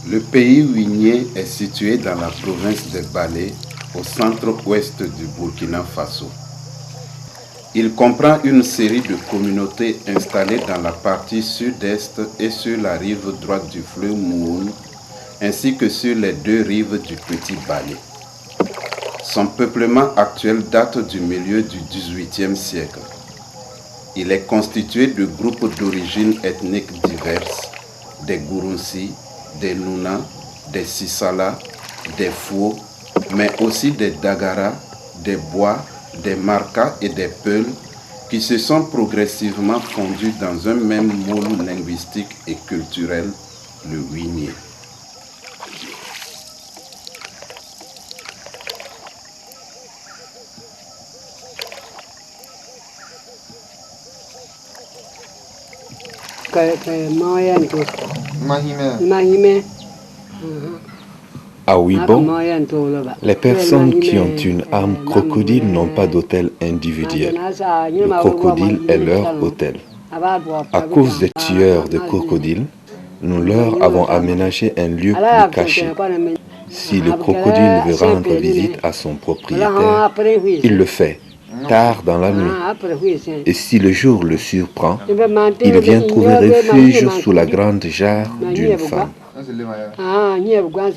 Le pays ouinier est situé dans la province de Balé, au centre-ouest du Burkina Faso. Il comprend une série de communautés installées dans la partie sud-est et sur la rive droite du fleuve Moun, ainsi que sur les deux rives du Petit Balé. Son peuplement actuel date du milieu du XVIIIe siècle. Il est constitué de groupes d'origines ethniques diverses, des Gouroussi, des Nouna, des Sissala, des Fou, mais aussi des Dagara, des Bois, des Markas et des Peuls qui se sont progressivement fondus dans un même moule linguistique et culturel, le Ouinier. À Ouibon, les personnes qui ont une âme crocodile n'ont pas d'hôtel individuel. Le crocodile est leur hôtel. À cause des tueurs de crocodiles, nous leur avons aménagé un lieu plus caché. Si le crocodile veut rendre visite à son propriétaire, il le fait tard dans la nuit. Et si le jour le surprend, il vient trouver refuge sous la grande jarre d'une femme. Actuellement, il y a beaucoup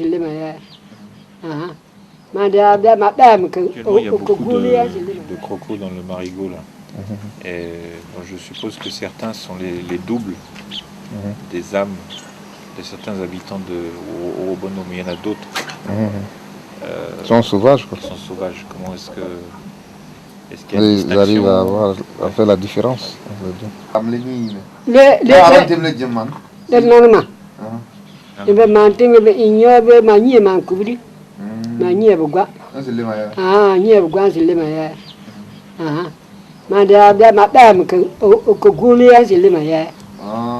de crocos dans le marigot là. Et bon, je suppose que certains sont les doubles des âmes de certains habitants de Orobono, mais il y en a d'autres. Ils sont sauvages, quoi. Ils sont sauvages. Comment est-ce que... Ils arrivent à faire la différence.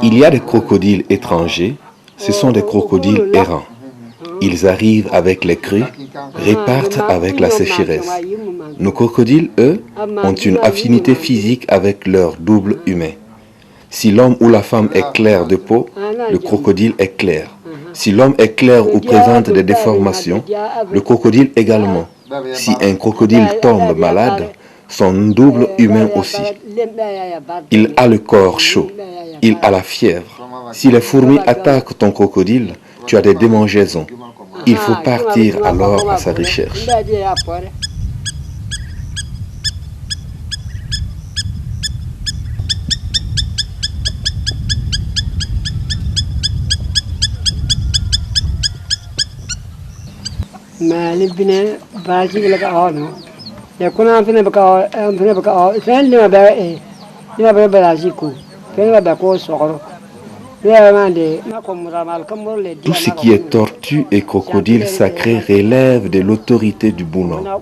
Il y a des crocodiles étrangers, ce sont des crocodiles errants. Ils arrivent avec les crues, repartent avec la sécheresse. Nos crocodiles, eux, ont une affinité physique avec leur double humain. Si l'homme ou la femme est clair de peau, le crocodile est clair. Si l'homme est clair ou présente des déformations, le crocodile également. Si un crocodile tombe malade, son double humain aussi. Il a le corps chaud, il a la fièvre. Si les fourmis attaquent ton crocodile, tu as des démangeaisons. Il faut partir alors à sa recherche. Tout ce qui est tortue et crocodile sacré relève de l'autorité du Bounan,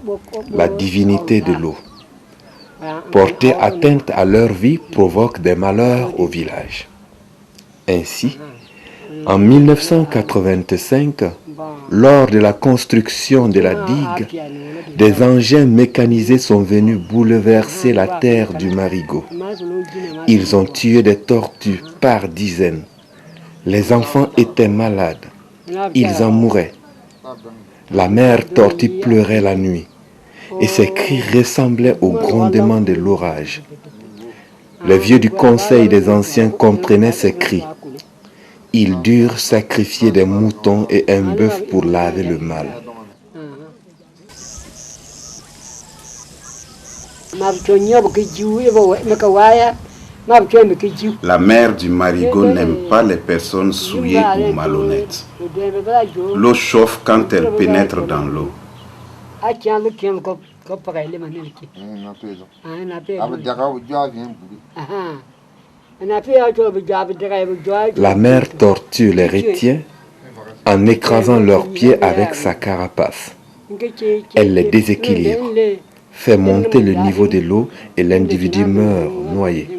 la divinité de l'eau. Porter atteinte à leur vie provoque des malheurs au village. Ainsi, en 1985, lors de la construction de la digue, des engins mécanisés sont venus bouleverser la terre du marigot. Ils ont tué des tortues par dizaines. Les enfants étaient malades. Ils en mouraient. La mère tortue pleurait la nuit et ses cris ressemblaient au grondement de l'orage. Les vieux du conseil des anciens comprenaient ces cris. Ils durent sacrifier des moutons et un bœuf pour laver le mal. La mère du marigot n'aime pas les personnes souillées ou malhonnêtes. L'eau chauffe quand elle pénètre dans l'eau. La mère tortue les retient en écrasant leurs pieds avec sa carapace. Elle les déséquilibre, fait monter le niveau de l'eau et l'individu meurt noyé.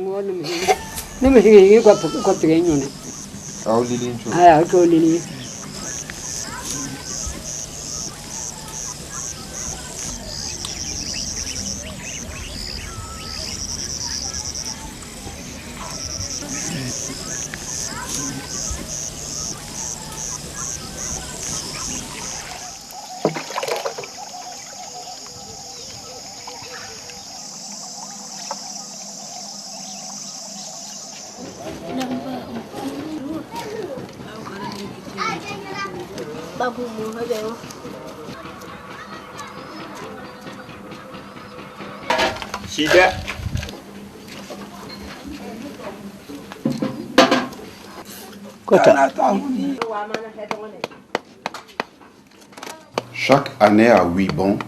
Chaque année à Huibon,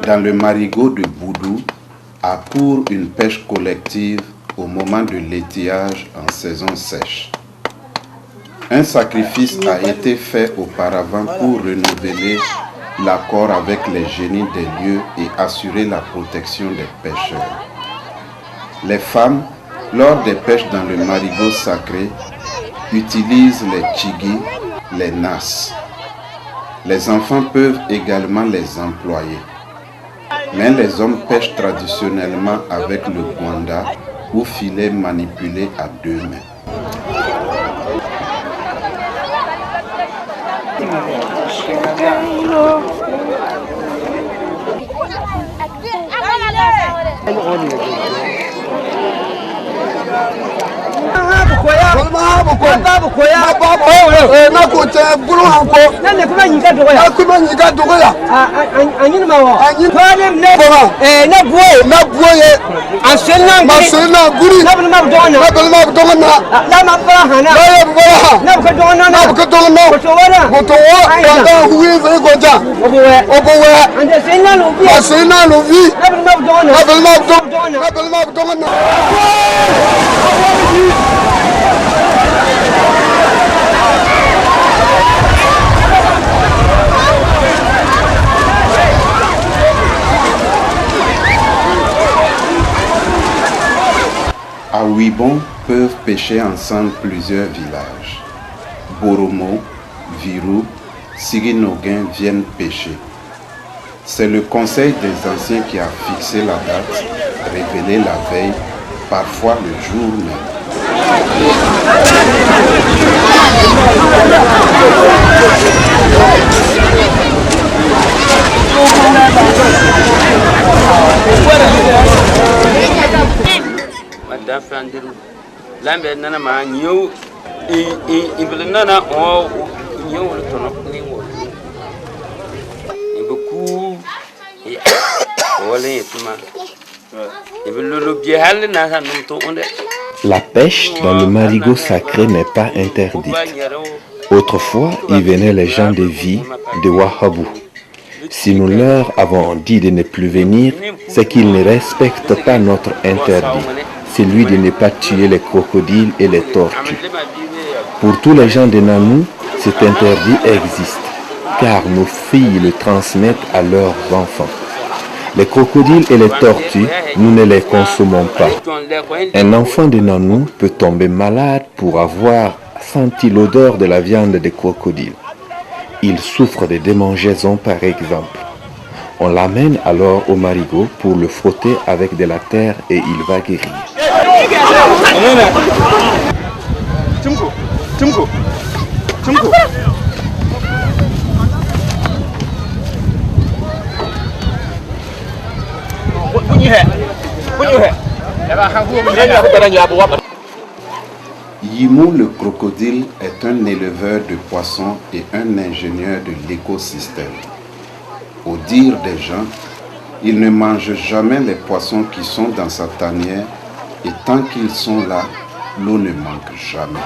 dans le marigot de Boudou, a cours une pêche collective au moment de l'étiage en saison sèche. Un sacrifice a été fait auparavant pour renouveler l'accord avec les génies des lieux et assurer la protection des pêcheurs. Les femmes, lors des pêches dans le marigot sacré, utilisent les tchigis, les nasses. Les enfants peuvent également les employer. Mais les hommes pêchent traditionnellement avec le gwanda ou filet manipulé à 2 mains. À Huibon peuvent pêcher ensemble plusieurs villages. Boromo, Virou, Sirinoguin viennent pêcher. C'est le conseil des anciens qui a fixé la date, révélé la veille, parfois le jour même. La pêche dans le marigot sacré n'est pas interdite. Autrefois, y venaient les gens de vie de Wahabou. Si nous leur avons dit de ne plus venir, c'est qu'ils ne respectent pas notre interdit, celui de ne pas tuer les crocodiles et les tortues. Pour tous les gens de Nanou, cet interdit existe, car nos filles le transmettent à leurs enfants. Les crocodiles et les tortues, nous ne les consommons pas. Un enfant de Nanou peut tomber malade pour avoir senti l'odeur de la viande des crocodiles. Il souffre de démangeaisons par exemple. On l'amène alors au marigot pour le frotter avec de la terre et il va guérir. Yimou le crocodile est un éleveur de poissons et un ingénieur de l'écosystème. Au dire des gens, il ne mange jamais les poissons qui sont dans sa tanière et tant qu'ils sont là, l'eau ne manque jamais.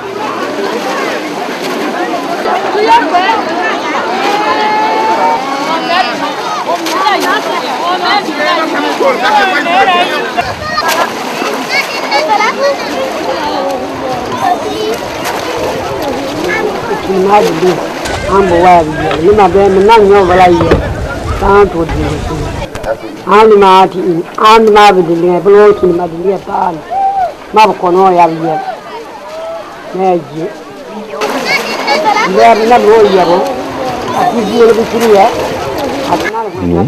Nous,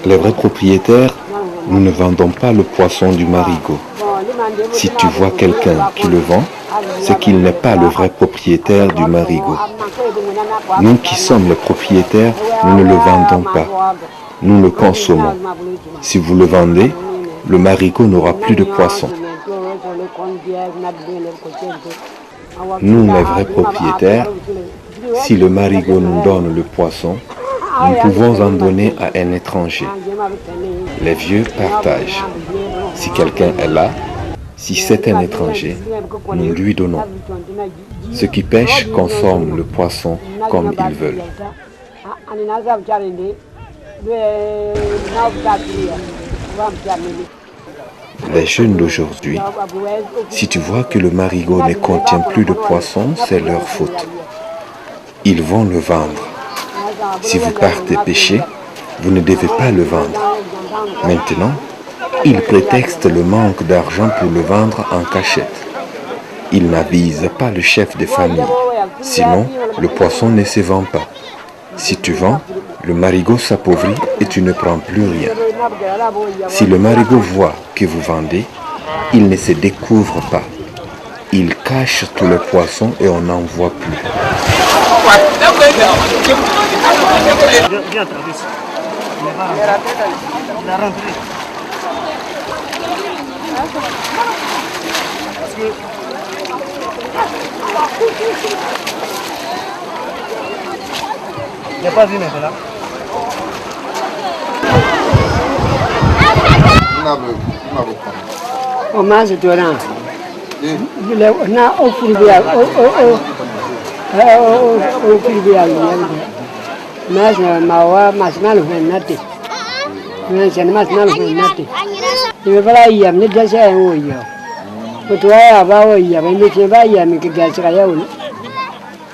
les vrais propriétaires, nous ne vendons pas le poisson du marigot. Si tu vois quelqu'un qui le vend, c'est qu'il n'est pas le vrai propriétaire du marigot. Nous qui sommes les propriétaires, nous ne le vendons pas. Nous le consommons. Si vous le vendez, le marigot n'aura plus de poisson. Nous, les vrais propriétaires, Si le marigot nous donne le poisson, nous pouvons en donner à un étranger. Les vieux partagent. Si quelqu'un est là, si c'est un étranger, nous lui donnons. Ceux qui pêchent consomment le poisson comme ils veulent. Les jeunes d'aujourd'hui, si tu vois que le marigot ne contient plus de poisson, c'est leur faute. Ils vont le vendre. Si vous partez pêcher, vous ne devez pas le vendre. Maintenant, ils prétextent le manque d'argent pour le vendre en cachette. Ils n'avisent pas le chef de famille. Sinon, le poisson ne se vend pas. Si tu vends, le marigot s'appauvrit et tu ne prends plus rien. Si le marigot voit que vous vendez, il ne se découvre pas. Il cache tous les poissons et on n'en voit plus. Il n'y a pas vu maintenant. O mas doran. Le na o fulbia o fulbia mas mawa mas mal nati. Mas mas mal nati. Ni bala yam ni dasa o yo. Betua ya ba o ya ba ni ke ba ya mi ke ga sira ya o.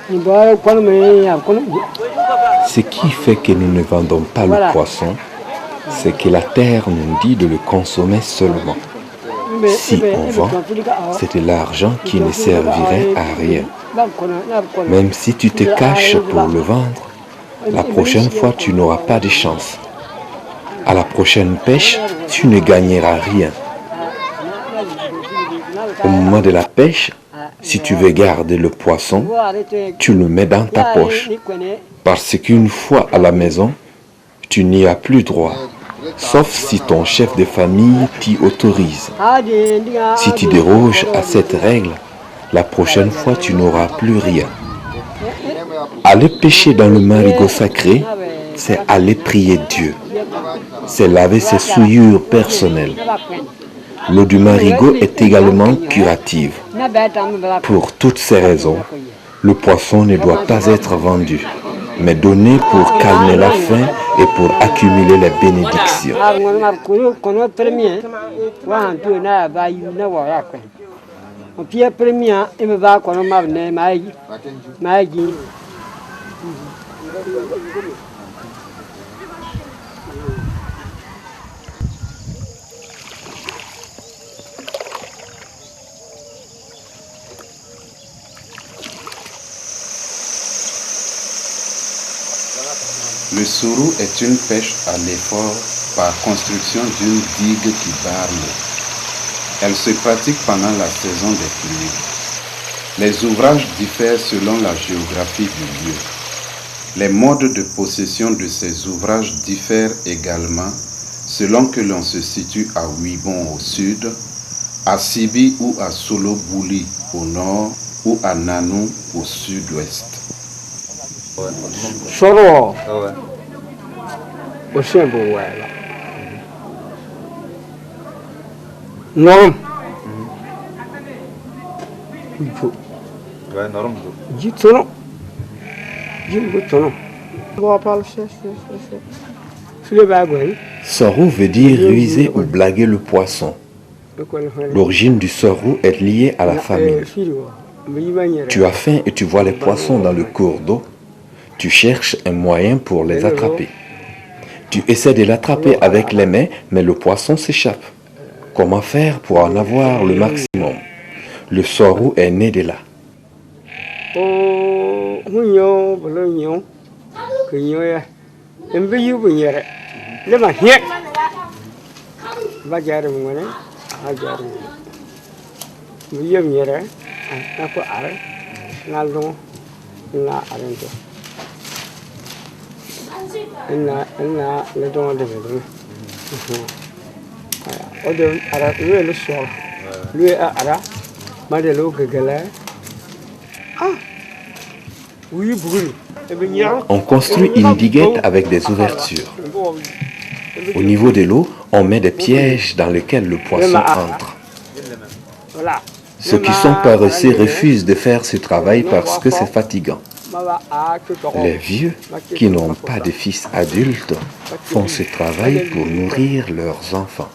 Ni ba ko me ya ko. Ce qui fait que nous ne vendons pas le poisson, c'est que la terre nous dit de le consommer seulement. Si on vend, c'est de l'argent qui ne servirait à rien. Même si tu te caches pour le vendre, la prochaine fois tu n'auras pas de chance. À la prochaine pêche, tu ne gagneras rien. Au moment de la pêche, si tu veux garder le poisson, tu le mets dans ta poche. Parce qu'une fois à la maison, tu n'y as plus droit, sauf si ton chef de famille t'y autorise. Si tu déroges à cette règle, la prochaine fois tu n'auras plus rien. Aller pêcher dans le marigot sacré, c'est aller prier Dieu. C'est laver ses souillures personnelles. L'eau du marigot est également curative. Pour toutes ces raisons, le poisson ne doit pas être vendu, mais donné pour calmer la faim et pour accumuler les bénédictions. Le sourou est une pêche à l'effort par construction d'une digue qui barre l'eau. Elle se pratique pendant la saison des pluies. Les ouvrages diffèrent selon la géographie du lieu. Les modes de possession de ces ouvrages diffèrent également selon que l'on se situe à Ouibon au sud, à Sibi ou à Solobouli au nord ou à Nanou au sud-ouest. Soro. O sembo wala. Non. Ipo. Ouais, norme. Jitono. Jitono. Bon, parle c'est. Sorou veut dire ruser ou blaguer le poisson. L'origine du sorou est liée à la famille. Tu as faim et tu vois les poissons dans le cours d'eau. Tu cherches un moyen pour les attraper. Tu essaies de l'attraper avec les mains, mais le poisson s'échappe. Comment faire pour en avoir le maximum? Le sorou est né de là. On construit une diguette avec des ouvertures. Au niveau de l'eau, on met des pièges dans lesquels le poisson entre. Ceux qui sont paresseux refusent de faire ce travail parce que c'est fatigant. Les vieux qui n'ont pas de fils adultes font ce travail pour nourrir leurs enfants.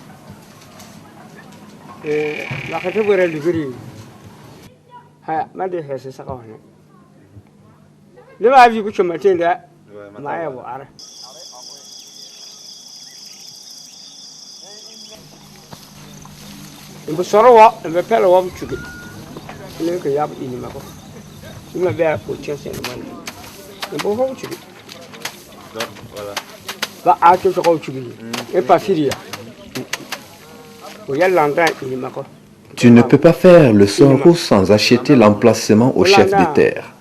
Tu ne peux pas faire le sorgho sans acheter l'emplacement au chef de terre.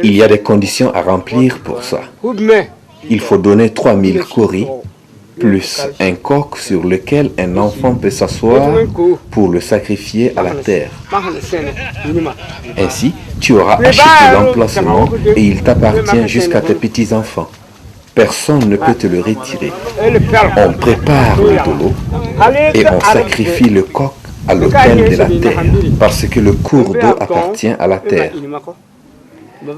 Il y a des conditions à remplir pour ça. Il faut donner 3000 koris plus un coq sur lequel un enfant peut s'asseoir pour le sacrifier à la terre. Ainsi, tu auras acheté l'emplacement et il t'appartient jusqu'à tes petits-enfants. Personne ne peut te le retirer. On prépare le tolo et on sacrifie le coq à l'autel de la terre parce que le cours d'eau appartient à la terre.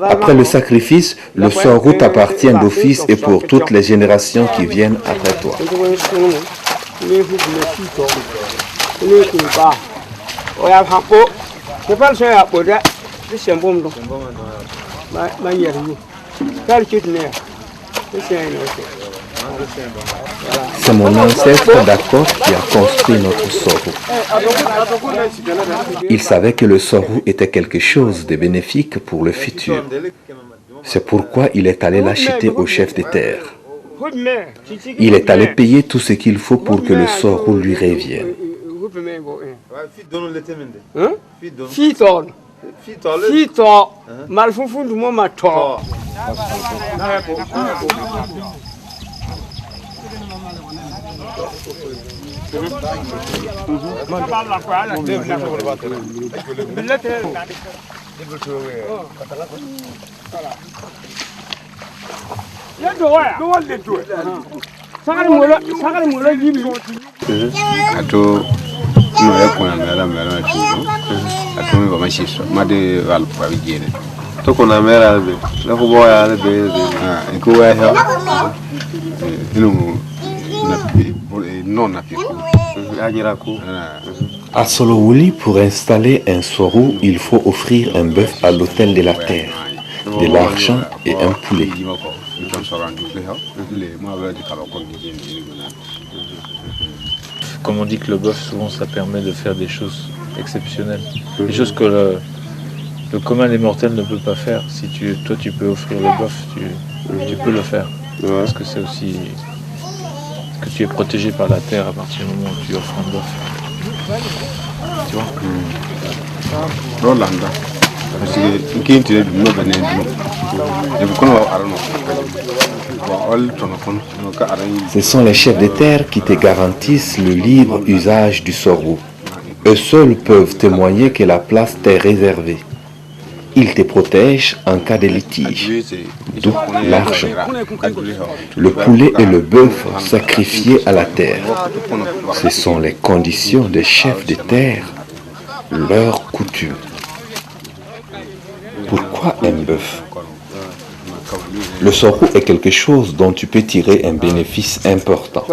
Après le sacrifice, le sorgho t'appartient d'office et pour toutes les générations qui viennent après toi. C'est mon ancêtre D'accord qui a construit notre sorgho. Il savait que le sorgho était quelque chose de bénéfique pour le futur. C'est pourquoi il est allé l'acheter au chef de terre. Il est allé payer tout ce qu'il faut pour que le sorgho lui revienne. À Solowuli, pour installer un sorgho, il faut offrir un bœuf à l'autel de la terre, de l'argent et un poulet. Comme on dit que le bœuf, souvent, ça permet de faire des choses exceptionnelles. Des choses que le commun des mortels ne peut pas faire. Si toi, tu peux offrir le bœuf, tu peux le faire. Parce que c'est aussi que tu es protégé par la terre à partir du moment où tu offres un bœuf. Tu vois Rolanda. Ce sont les chefs de terre qui te garantissent le libre usage du sorgho. Eux seuls peuvent témoigner que la place t'est réservée. Ils te protègent en cas de litige, d'où l'argent. Le poulet et le bœuf sacrifiés à la terre. Ce sont les conditions des chefs de terre, leurs coutumes. Pourquoi un bœuf? Le sorgho est quelque chose dont tu peux tirer un bénéfice important.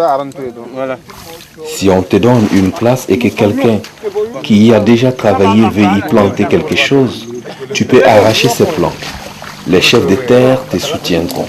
Si on te donne une place et que quelqu'un qui y a déjà travaillé veut y planter quelque chose, tu peux arracher ces plants. Les chefs de terre te soutiendront.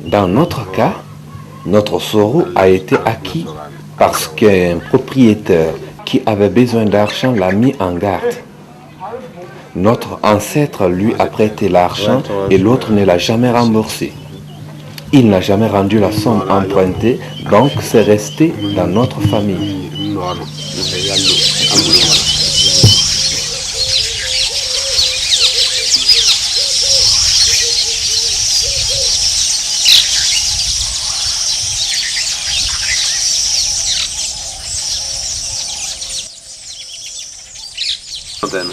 Dans notre cas, notre sorgho a été acquis parce qu'un propriétaire qui avait besoin d'argent l'a mis en garde. Notre ancêtre lui a prêté l'argent et l'autre ne l'a jamais remboursé. Il n'a jamais rendu la somme empruntée, donc c'est resté dans notre famille.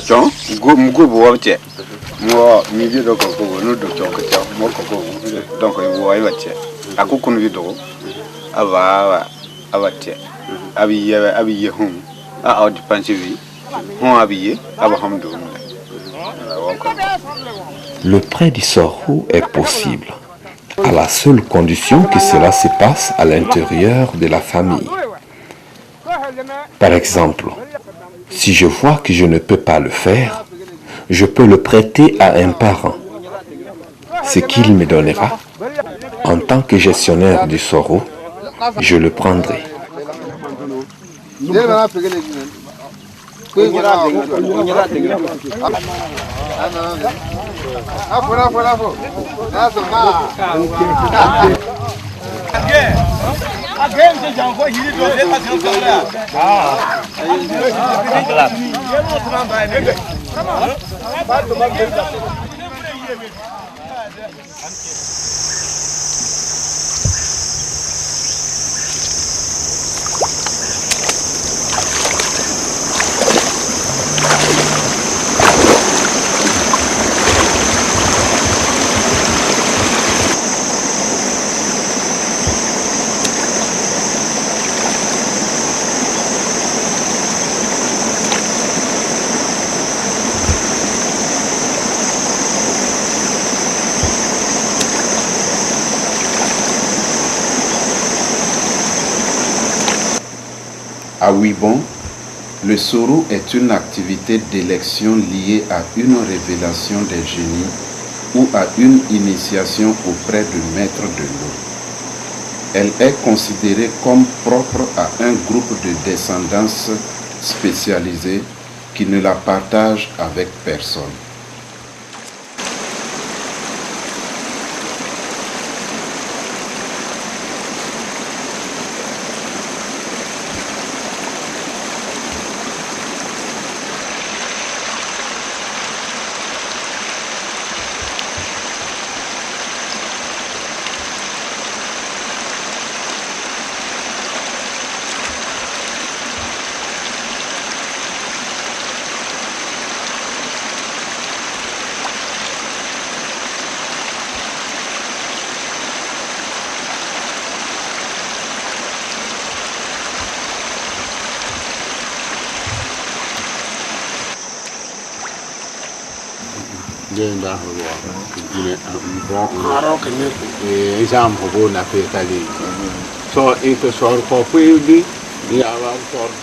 Donc, moi, milieu de coco, nous de chocolat, moi coco, donc il voit la tête. À quoi qu'on vit d'eau, ava, habillé, home, à haute pensée, on habillé, abahamdou. Le prêt du Sorou est possible, à la seule condition que cela se passe à l'intérieur de la famille. Par exemple, si je vois que je ne peux pas le faire, je peux le prêter à un parent. Ce qu'il me donnera, en tant que gestionnaire du Sorou, je le prendrai. À Ouibon, le Sorou est une activité d'élection liée à une révélation des génies ou à une initiation auprès du maître de l'eau. Elle est considérée comme propre à un groupe de descendance spécialisée qui ne la partage avec personne.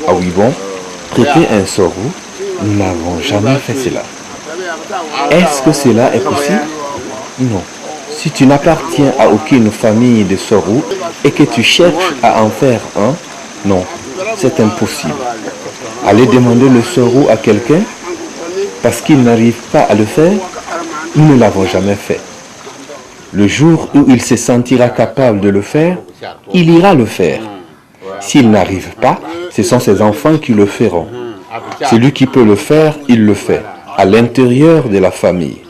À Ouibon, prêter un Sorou, nous n'avons jamais fait cela. Est-ce que cela est possible? Non. Si tu n'appartiens à aucune famille de Sorou et que tu cherches à en faire un, non, c'est impossible. Aller demander le Sorou à quelqu'un parce qu'il n'arrive pas à le faire, nous ne l'avons jamais fait. Le jour où il se sentira capable de le faire, il ira le faire. S'il n'arrive pas, ce sont ses enfants qui le feront. Celui qui peut le faire, il le fait, à l'intérieur de la famille.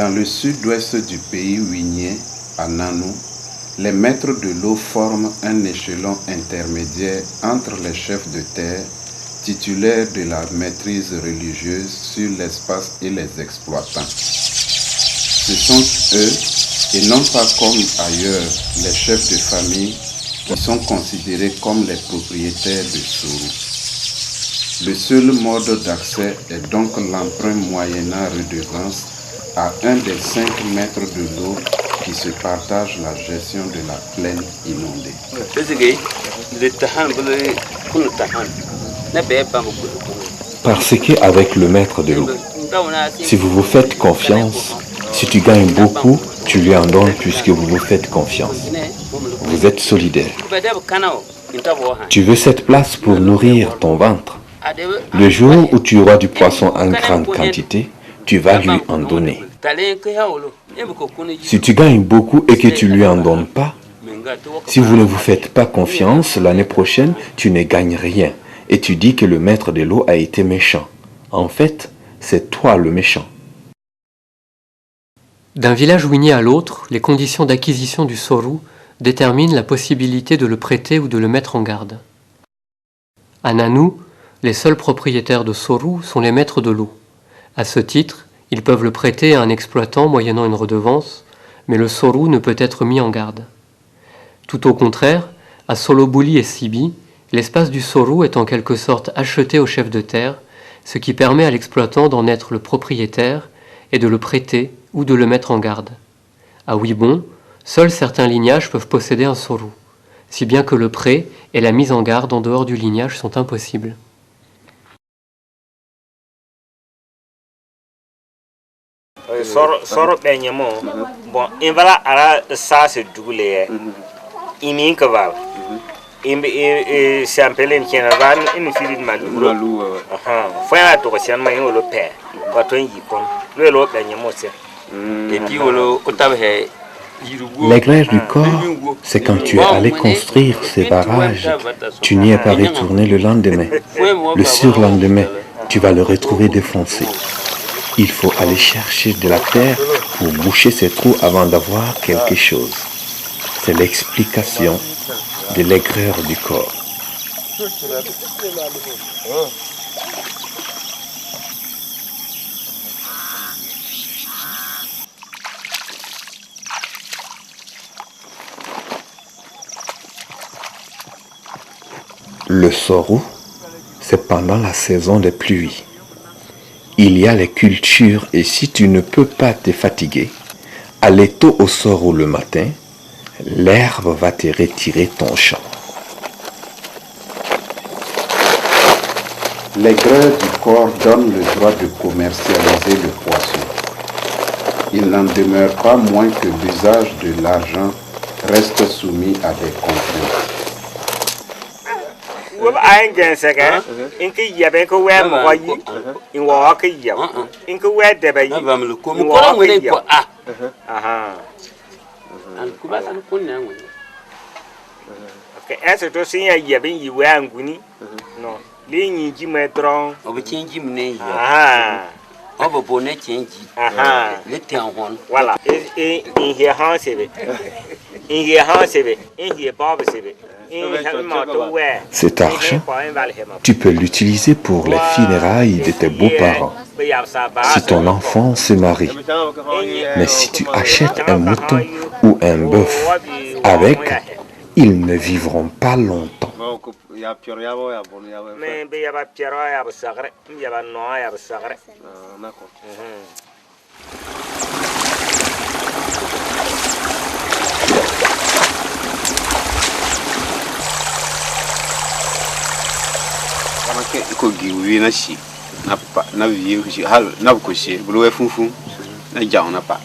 Dans le sud-ouest du pays ouïnien, à Nanou, les maîtres de l'eau forment un échelon intermédiaire entre les chefs de terre, titulaires de la maîtrise religieuse sur l'espace et les exploitants. Ce sont eux, et non pas comme ailleurs, les chefs de famille qui sont considérés comme les propriétaires de Sorou. Le seul mode d'accès est donc l'emprunt moyennant redevance à un des 5 maîtres de l'eau qui se partagent la gestion de la plaine inondée. Parce qu'avec le maître de l'eau, si vous vous faites confiance, si tu gagnes beaucoup, tu lui en donnes puisque vous vous faites confiance. Vous êtes solidaire. Tu veux cette place pour nourrir ton ventre. Le jour où tu auras du poisson en grande quantité, tu vas lui en donner. Si tu gagnes beaucoup et que tu ne lui en donnes pas, si vous ne vous faites pas confiance, l'année prochaine, tu ne gagnes rien. Et tu dis que le maître de l'eau a été méchant. En fait, c'est toi le méchant. D'un village ouïnier à l'autre, les conditions d'acquisition du sorou déterminent la possibilité de le prêter ou de le mettre en garde. À Nanou, les seuls propriétaires de sorou sont les maîtres de l'eau. À ce titre, ils peuvent le prêter à un exploitant moyennant une redevance, mais le sorou ne peut être mis en garde. Tout au contraire, à Solobuli et Sibi, l'espace du sorou est en quelque sorte acheté au chef de terre, ce qui permet à l'exploitant d'en être le propriétaire et de le prêter ou de le mettre en garde. À Ouibon, seuls certains lignages peuvent posséder un sorou, si bien que le prêt et la mise en garde en dehors du lignage sont impossibles. Soro benyamo bon invala ara sa se dugule imin kaval imbe sampelen kenavan in filid malu aha fa to sian mai lo pe wato yikon lo benyamo se et puis lo otabe. L'aigreur du corps, c'est quand tu es allé construire ces barrages, tu n'y es pas retourné le lendemain. Le surlendemain, tu vas le retrouver défoncé. Il faut aller chercher de la terre pour boucher ces trous avant d'avoir quelque chose. C'est l'explication de l'aigreur du corps. Le sorou, c'est pendant la saison des pluies. Il y a les cultures et si tu ne peux pas te fatiguer, aller tôt au sorou le matin, l'herbe va te retirer ton champ. L'aigreur du corps donne le droit de commercialiser le poisson. Il n'en demeure pas moins que l'usage de l'argent reste soumis à des contraintes. Cet argent, tu peux l'utiliser pour les funérailles de tes beaux-parents, si ton enfant se marie. Mais si tu achètes un mouton ou un bœuf, avec, ils ne vivront pas longtemps. Ko giwi na shi na pa na vi shi hal na ko shi bulu we funfun na jaw na pa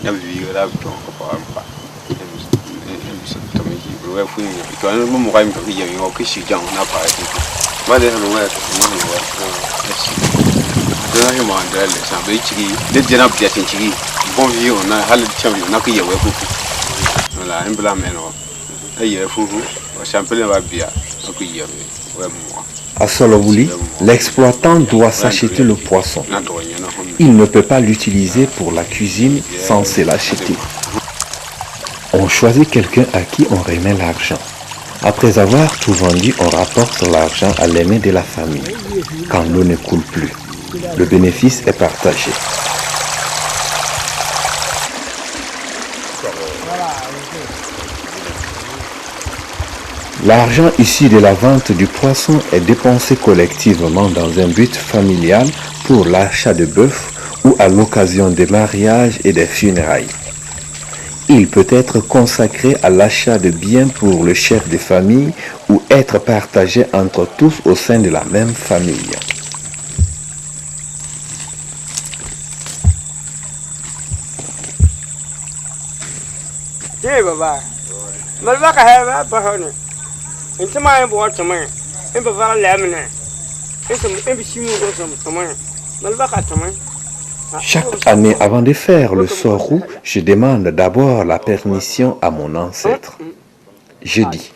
na vi la to ko pa pa to mi bulu we fun ni to na mo ka mi ko yi yo ko shi jaw na pa ti ma de no wa ma no wa na ma da le sa be chi de de na bia tin chi bon vi on na hal cham yo na ko yi we funfun la en bla me no ay funfun o champagne va bia ko yi we mo À Solowuli, l'exploitant doit s'acheter le poisson. Il ne peut pas l'utiliser pour la cuisine sans se l'acheter. On choisit quelqu'un à qui on remet l'argent. Après avoir tout vendu, on rapporte l'argent à l'aîné de la famille. Quand l'eau ne coule plus, le bénéfice est partagé. L'argent issu de la vente du poisson est dépensé collectivement dans un but familial pour l'achat de bœuf ou à l'occasion des mariages et des funérailles. Il peut être consacré à l'achat de biens pour le chef de famille ou être partagé entre tous au sein de la même famille. Chaque année, avant de faire le sorou, je demande d'abord la permission à mon ancêtre. Je dis,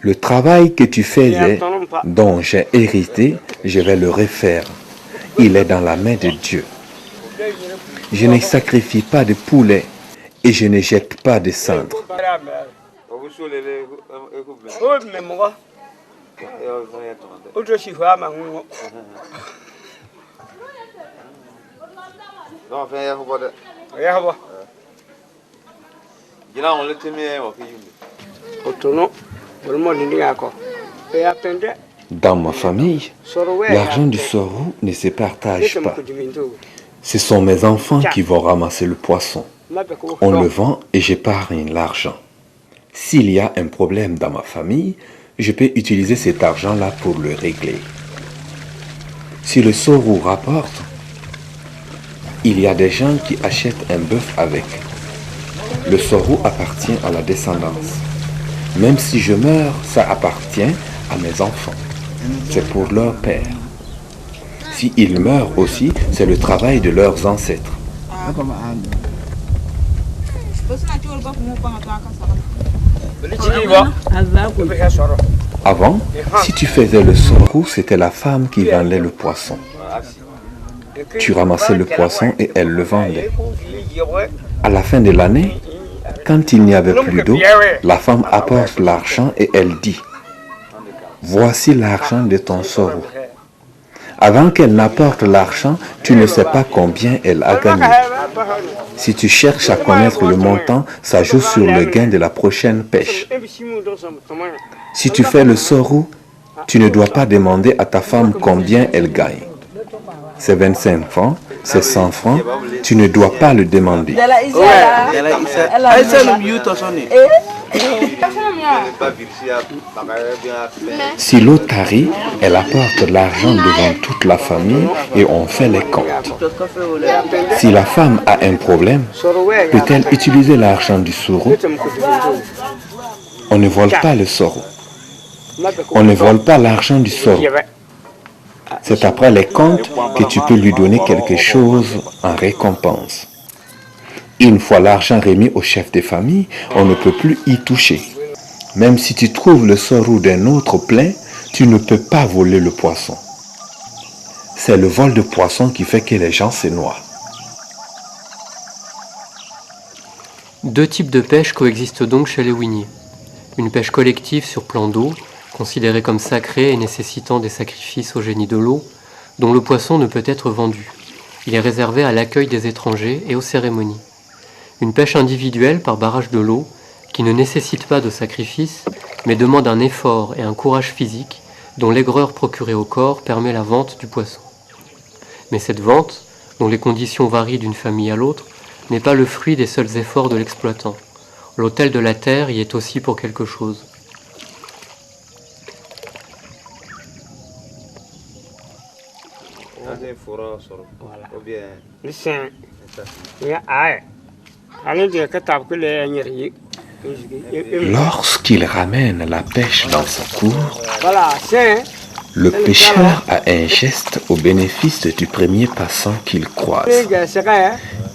le travail que tu faisais, dont j'ai hérité, je vais le refaire. Il est dans la main de Dieu. Je ne sacrifie pas de poulet et je ne jette pas de cendres. Dans ma famille, l'argent du sorou ne se partage pas. Ce sont mes enfants qui vont ramasser le poisson. On le vend et j'épargne l'argent. S'il y a un problème dans ma famille, je peux utiliser cet argent-là pour le régler. Si le sorou rapporte, il y a des gens qui achètent un bœuf avec. Le sorou appartient à la descendance. Même si je meurs, ça appartient à mes enfants. C'est pour leur père. S'ils meurent aussi, c'est le travail de leurs ancêtres. Avant, si tu faisais le sorou, c'était la femme qui vendait le poisson. Tu ramassais le poisson et elle le vendait. À la fin de l'année, quand il n'y avait plus d'eau, la femme apporte l'argent et elle dit, « Voici l'argent de ton sorou. » Avant qu'elle n'apporte l'argent, tu ne sais pas combien elle a gagné. Si tu cherches à connaître le montant, ça joue sur le gain de la prochaine pêche. Si tu fais le sorou, tu ne dois pas demander à ta femme combien elle gagne. C'est 25 francs, c'est 100 francs, tu ne dois pas le demander. Si l'eau tarit, elle apporte l'argent devant toute la famille et on fait les comptes. Si la femme a un problème, peut-elle utiliser l'argent du sorou? On ne vole pas le sorou. On ne vole pas l'argent du sorou. C'est après les comptes que tu peux lui donner quelque chose en récompense. Une fois l'argent remis au chef de famille, on ne peut plus y toucher. Même si tu trouves le sorou d'un autre plein, tu ne peux pas voler le poisson. C'est le vol de poisson qui fait que les gens se noient. Deux types de pêche coexistent donc chez les Wini. Une pêche collective sur plan d'eau, considérée comme sacrée et nécessitant des sacrifices au génie de l'eau, dont le poisson ne peut être vendu. Il est réservé à l'accueil des étrangers et aux cérémonies. Une pêche individuelle par barrage de l'eau, qui ne nécessite pas de sacrifice, mais demande un effort et un courage physique, dont l'aigreur procurée au corps permet la vente du poisson. Mais cette vente, dont les conditions varient d'une famille à l'autre, n'est pas le fruit des seuls efforts de l'exploitant. L'autel de la terre y est aussi pour quelque chose. Lorsqu'il ramène la pêche dans sa cour, le pêcheur a un geste au bénéfice du premier passant qu'il croise.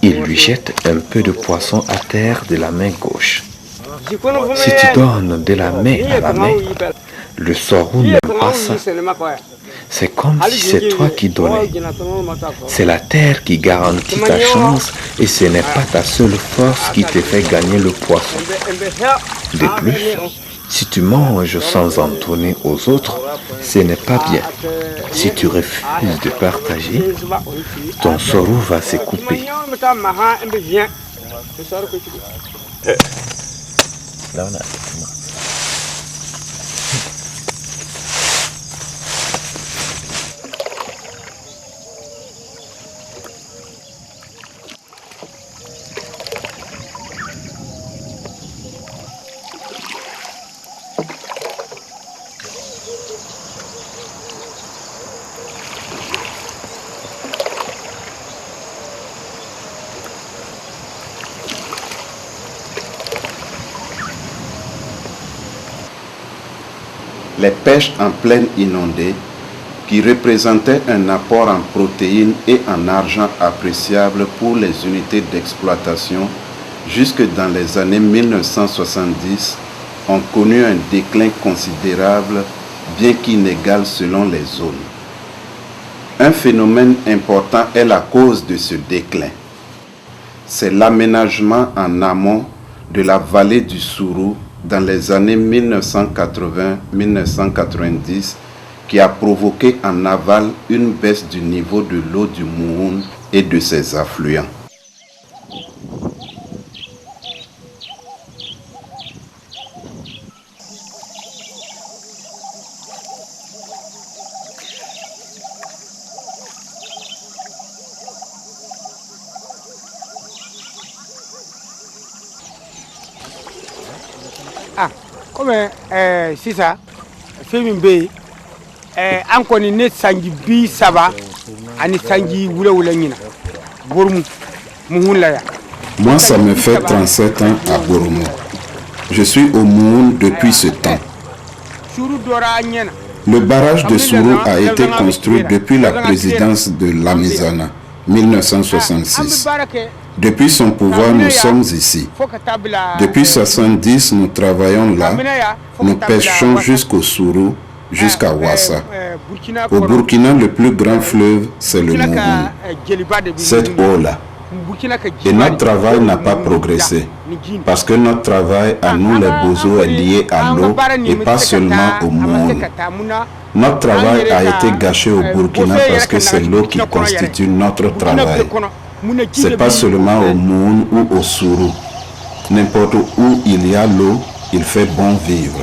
Il lui jette un peu de poisson à terre de la main gauche. Si tu donnes de la main à la main, Le sorou n'aime pas ça. C'est comme si c'est toi qui donnais. C'est la terre qui garantit ta chance et ce n'est pas ta seule force qui te fait gagner le poisson. De plus, si tu manges sans en donner aux autres, ce n'est pas bien. Si tu refuses de partager, ton sorou va se couper. Les pêches en plaine inondée, qui représentaient un apport en protéines et en argent appréciable pour les unités d'exploitation jusque dans les années 1970, ont connu un déclin considérable, bien qu'inégal selon les zones. Un phénomène important est la cause de ce déclin. C'est l'aménagement en amont de la vallée du Sourou dans les années 1980-1990 qui a provoqué en aval une baisse du niveau de l'eau du Mouhoun et de ses affluents. Comme c'est ça, fait une baie, encore une sangi bi saba, ani sangi wula wula nina, borum, muhunlaya. Moi, ça me fait 37 ans à Boroumou. Je suis au Mouhoun depuis ce temps. Le barrage de Sourou a été construit depuis la présidence de Lamizana, 1966. Depuis son pouvoir, nous sommes ici. Depuis 1970, nous travaillons là. Nous pêchons jusqu'au Sourou, jusqu'à Ouassa. Au Burkina, le plus grand fleuve, c'est le Mouhoun. Cette eau-là. Et notre travail n'a pas progressé. Parce que notre travail à nous, les Bozos, est lié à l'eau et pas seulement au Mouhoun. Notre travail a été gâché au Burkina parce que c'est l'eau qui constitue notre travail. Ce n'est pas seulement au Mouhoun ou au Sourou. N'importe où il y a l'eau, il fait bon vivre.